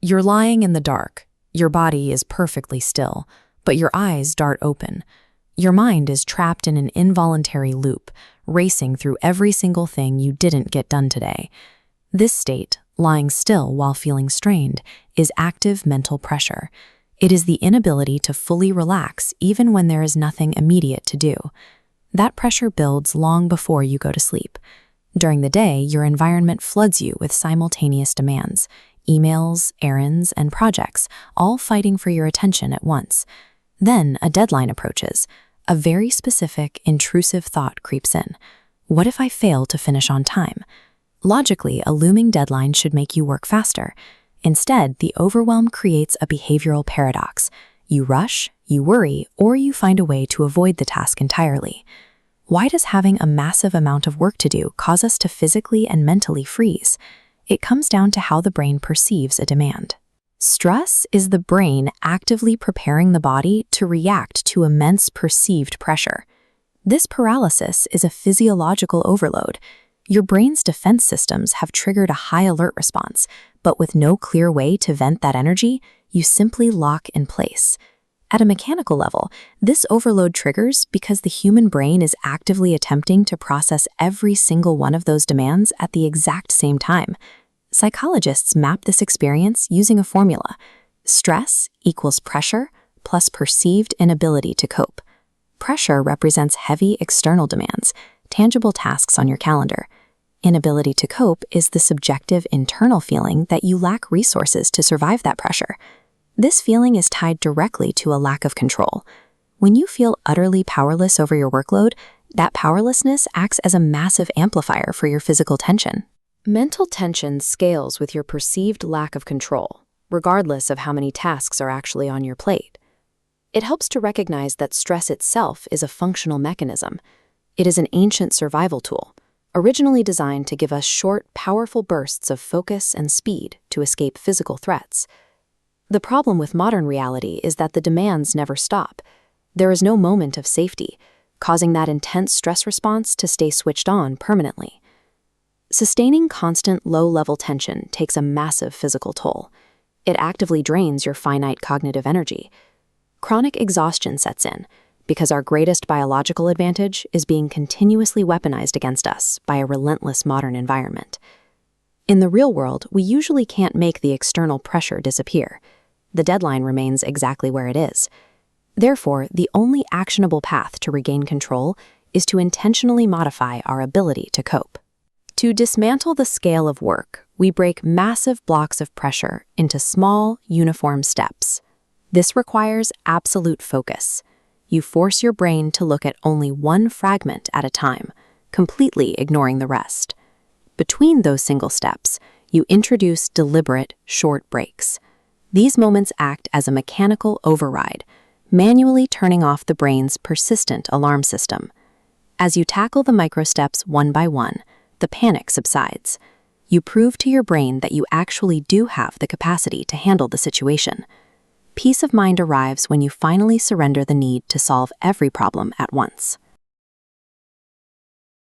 You're lying in the dark. Your body is perfectly still, but your eyes dart open. Your mind is trapped in an involuntary loop, racing through every single thing you didn't get done today. This state, lying still while feeling strained, is active mental pressure. It is the inability to fully relax even when there is nothing immediate to do. That pressure builds long before you go to sleep. During the day, your environment floods you with simultaneous demands, emails, errands, and projects, all fighting for your attention at once. Then a deadline approaches. A very specific, intrusive thought creeps in. What if I fail to finish on time? Logically, a looming deadline should make you work faster. Instead, the overwhelm creates a behavioral paradox. You rush, you worry, or you find a way to avoid the task entirely. Why does having a massive amount of work to do cause us to physically and mentally freeze? It comes down to how the brain perceives a demand. Stress is the brain actively preparing the body to react to immense perceived pressure. This paralysis is a physiological overload. Your brain's defense systems have triggered a high alert response, but with no clear way to vent that energy, you simply lock in place. At a mechanical level, this overload triggers because the human brain is actively attempting to process every single one of those demands at the exact same time. Psychologists map this experience using a formula. Stress equals pressure plus perceived inability to cope. Pressure represents heavy external demands, tangible tasks on your calendar. Inability to cope is the subjective internal feeling that you lack resources to survive that pressure. This feeling is tied directly to a lack of control. When you feel utterly powerless over your workload, that powerlessness acts as a massive amplifier for your physical tension. Mental tension scales with your perceived lack of control, regardless of how many tasks are actually on your plate. It helps to recognize that stress itself is a functional mechanism. It is an ancient survival tool, originally designed to give us short, powerful bursts of focus and speed to escape physical threats. The problem with modern reality is that the demands never stop. There is no moment of safety, causing that intense stress response to stay switched on permanently. Sustaining constant low-level tension takes a massive physical toll. It actively drains your finite cognitive energy. Chronic exhaustion sets in, because our greatest biological advantage is being continuously weaponized against us by a relentless modern environment. In the real world, we usually can't make the external pressure disappear. The deadline remains exactly where it is. Therefore, the only actionable path to regain control is to intentionally modify our ability to cope. To dismantle the scale of work, we break massive blocks of pressure into small, uniform steps. This requires absolute focus. You force your brain to look at only one fragment at a time, completely ignoring the rest. Between those single steps, you introduce deliberate, short breaks. These moments act as a mechanical override, manually turning off the brain's persistent alarm system. As you tackle the micro-steps one by one, the panic subsides. You prove to your brain that you actually do have the capacity to handle the situation. Peace of mind arrives when you finally surrender the need to solve every problem at once.